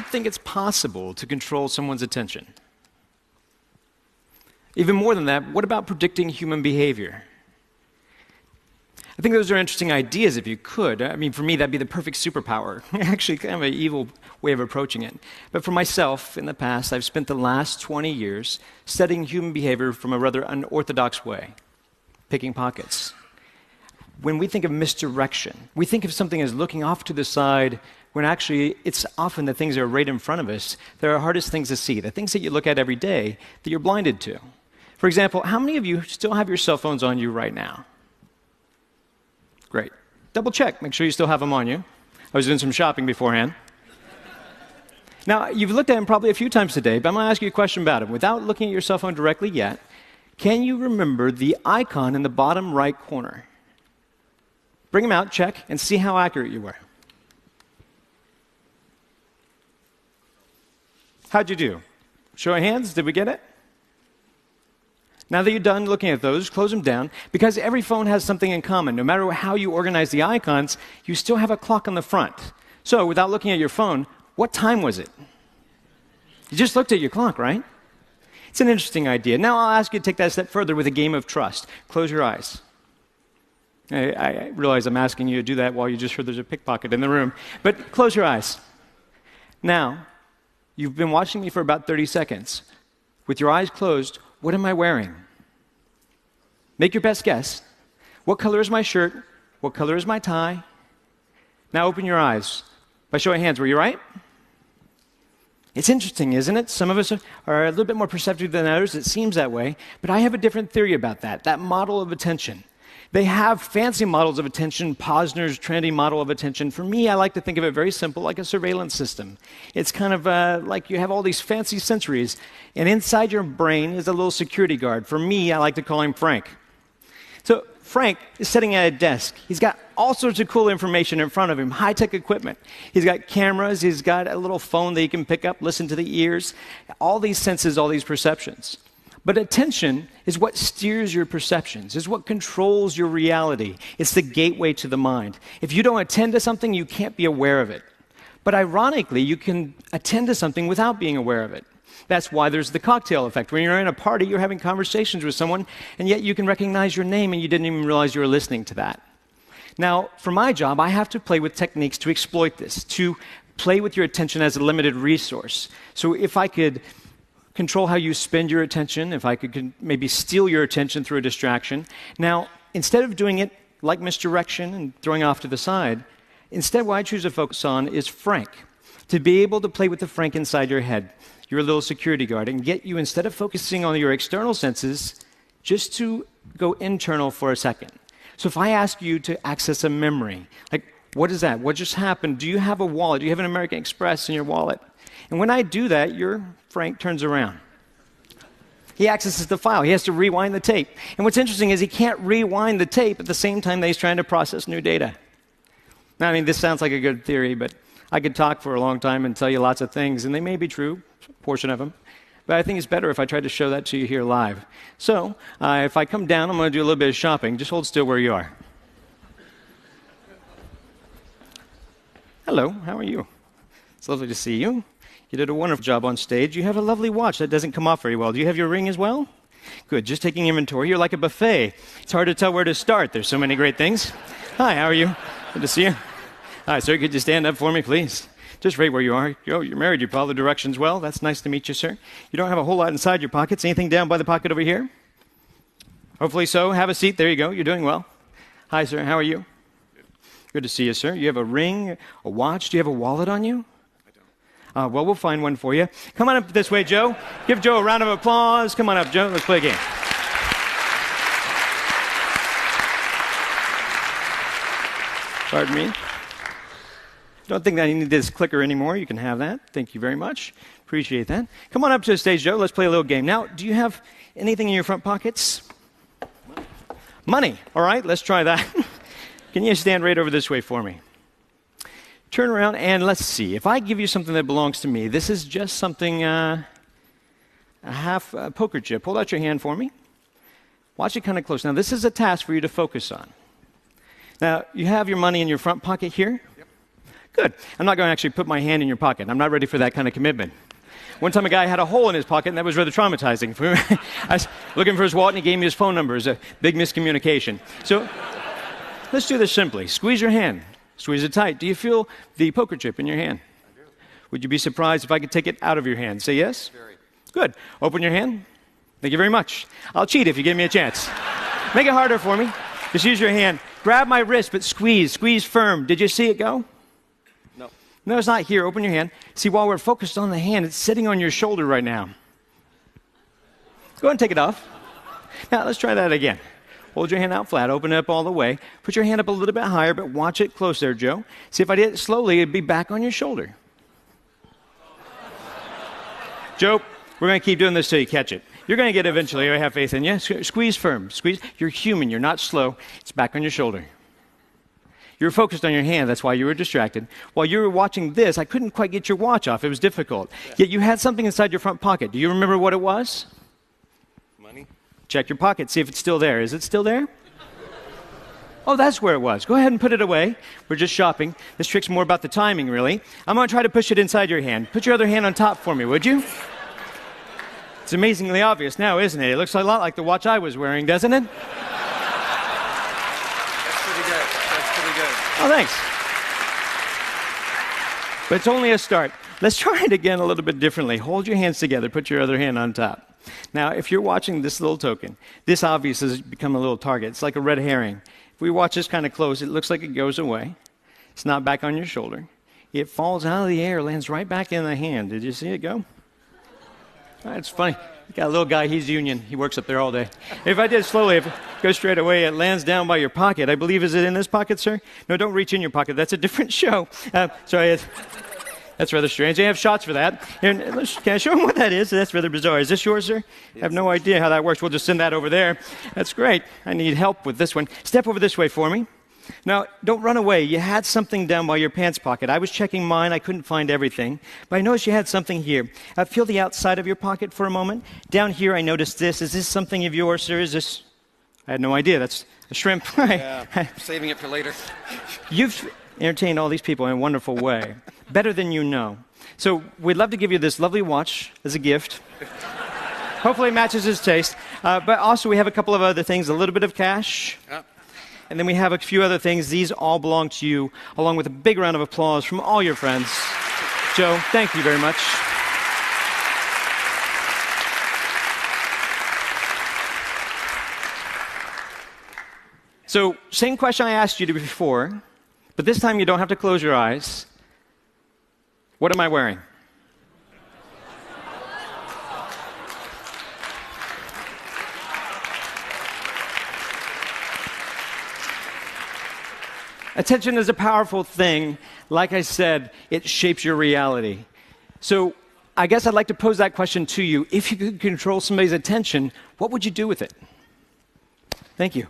think it's possible to control someone's attention? Even more than that, what about predicting human behavior? I think those are interesting ideas if you could. I mean, for me, that'd be the perfect superpower. Actually, kind of an evil way of approaching it. But for myself, in the past, I've spent the last 20 years studying human behavior from a rather unorthodox way, picking pockets. When we think of misdirection, we think of something as looking off to the side when actually it's often the things that are right in front of us that are the hardest things to see, the things that you look at every day that you're blinded to. For example, how many of you still have your cell phones on you right now? Great. Double check. Make sure you still have them on you. I was doing some shopping beforehand. Now, you've looked at them probably a few times today, but I'm going to ask you a question about them. Without looking at your cell phone directly yet, can you remember the icon in the bottom right corner? Bring them out, check, and see how accurate you were. How'd you do? Show of hands, did we get it? Now that you're done looking at those, close them down, because every phone has something in common. No matter how you organize the icons, you still have a clock on the front. So, without looking at your phone, what time was it? You just looked at your clock, right? It's an interesting idea. Now I'll ask you to take that a step further with a game of trust. Close your eyes. I realize I'm asking you to do that while you just heard there's a pickpocket in the room, but close your eyes. Now, you've been watching me for about 30 seconds. With your eyes closed, what am I wearing? Make your best guess. What color is my shirt? What color is my tie? Now open your eyes. By show of hands, were you right? It's interesting, isn't it? Some of us are a little bit more perceptive than others. It seems that way. But I have a different theory about that model of attention. They have fancy models of attention, Posner's trendy model of attention. For me, I like to think of it very simple, like a surveillance system. It's kind of like you have all these fancy sensories, and inside your brain is a little security guard. For me, I like to call him Frank. So Frank is sitting at a desk. He's got all sorts of cool information in front of him, high-tech equipment. He's got cameras. He's got a little phone that he can pick up, listen to the ears, all these senses, all these perceptions. But attention is what steers your perceptions, is what controls your reality. It's the gateway to the mind. If you don't attend to something, you can't be aware of it. But ironically, you can attend to something without being aware of it. That's why there's the cocktail effect. When you're in a party, you're having conversations with someone, and yet you can recognize your name, and you didn't even realize you were listening to that. Now, for my job, I have to play with techniques to exploit this, to play with your attention as a limited resource. So if I could control how you spend your attention, if I could maybe steal your attention through a distraction. Now, instead of doing it like misdirection and throwing off to the side, instead what I choose to focus on is Frank. To be able to play with the Frank inside your head, your little security guard, and get you, instead of focusing on your external senses, just to go internal for a second. So if I ask you to access a memory, like, what is that? What just happened? Do you have a wallet? Do you have an American Express in your wallet? And when I do that, your Frank turns around. He accesses the file. He has to rewind the tape. And what's interesting is he can't rewind the tape at the same time that he's trying to process new data. Now, I mean, this sounds like a good theory, but I could talk for a long time and tell you lots of things, and they may be true, a portion of them. But I think it's better if I try to show that to you here live. So, if I come down, I'm going to do a little bit of shopping. Just hold still where you are. Hello, how are you? It's lovely to see you. You did a wonderful job on stage. You have a lovely watch that doesn't come off very well. Do you have your ring as well? Good, just taking inventory. You're like a buffet. It's hard to tell where to start. There's so many great things. Hi, how are you? Good to see you. Hi, sir, could you stand up for me, please? Just right where you are. Oh, you're married. You follow the directions well. That's nice to meet you, sir. You don't have a whole lot inside your pockets. Anything down by the pocket over here? Hopefully so. Have a seat. There you go. You're doing well. Hi, sir. How are you? Good to see you, sir. You have a ring, a watch. Do you have a wallet on you? Well, we'll find one for you. Come on up this way, Joe. Give Joe a round of applause. Come on up, Joe. Let's play a game. Pardon me. Don't think that you need this clicker anymore. You can have that. Thank you very much. Appreciate that. Come on up to the stage, Joe. Let's play a little game. Now, do you have anything in your front pockets? Money. All right, let's try that. Can you stand right over this way for me? Turn around and let's see. If I give you something that belongs to me, this is just something, a half poker chip. Hold out your hand for me. Watch it kind of close. Now, this is a task for you to focus on. Now, you have your money in your front pocket here? Yep. Good. I'm not going to actually put my hand in your pocket. I'm not ready for that kind of commitment. One time a guy had a hole in his pocket, and that was rather traumatizing. I was looking for his wallet, and he gave me his phone number. It was a big miscommunication. So let's do this simply. Squeeze your hand. Squeeze it tight. Do you feel the poker chip in your hand? I do. Would you be surprised if I could take it out of your hand? Say yes? Very. Good. Open your hand. Thank you very much. I'll cheat if you give me a chance. Make it harder for me. Just use your hand. Grab my wrist, but squeeze. Squeeze firm. Did you see it go? No. No, it's not here. Open your hand. See, while we're focused on the hand, it's sitting on your shoulder right now. Go ahead and take it off. Now, let's try that again. Hold your hand out flat. Open it up all the way. Put your hand up a little bit higher, but watch it close there, Joe. See, if I did it slowly, it'd be back on your shoulder. Joe, we're going to keep doing this till you catch it. You're going to get it eventually. I have faith in you. Squeeze firm. Squeeze. You're human. You're not slow. It's back on your shoulder. You were focused on your hand. That's why you were distracted. While you were watching this, I couldn't quite get your watch off. It was difficult. Yet you had something inside your front pocket. Do you remember what it was? Money? Check your pocket. See if it's still there. Is it still there? Oh, that's where it was. Go ahead and put it away. We're just shopping. This trick's more about the timing, really. I'm going to try to push it inside your hand. Put your other hand on top for me, would you? It's amazingly obvious now, isn't it? It looks a lot like the watch I was wearing, doesn't it? That's pretty good. That's pretty good. Oh, thanks. But it's only a start. Let's try it again a little bit differently. Hold your hands together. Put your other hand on top. Now, if you're watching this little token, this obviously has become a little target. It's like a red herring. If we watch this kind of close, it looks like it goes away. It's not back on your shoulder. It falls out of the air, lands right back in the hand. Did you see it go? It's funny. You got a little guy, he's union. He works up there all day. If I did it slowly, if it goes straight away, it lands down by your pocket. I believe, is it in this pocket, sir? No, don't reach in your pocket. That's a different show. Sorry, that's rather strange. They have shots for that. Can I show them what that is? That's rather bizarre. Is this yours, sir? I have no idea how that works. We'll just send that over there. That's great. I need help with this one. Step over this way for me. Now, don't run away. You had something down by your pants pocket. I was checking mine. I couldn't find everything. But I noticed you had something here. Feel the outside of your pocket for a moment. Down here, I noticed this. Is this something of yours, sir? Is this? I had no idea. That's a shrimp. Yeah, saving it for later. You've entertained all these people in a wonderful way. Better than you know. So we'd love to give you this lovely watch as a gift. Hopefully it matches his taste. But also we have a couple of other things. A little bit of cash. And then we have a few other things. These all belong to you, along with a big round of applause from all your friends. Joe, thank you very much. So, same question I asked you before, but this time you don't have to close your eyes. What am I wearing? Attention is a powerful thing. Like I said, it shapes your reality. So I guess I'd like to pose that question to you. If you could control somebody's attention, what would you do with it? Thank you.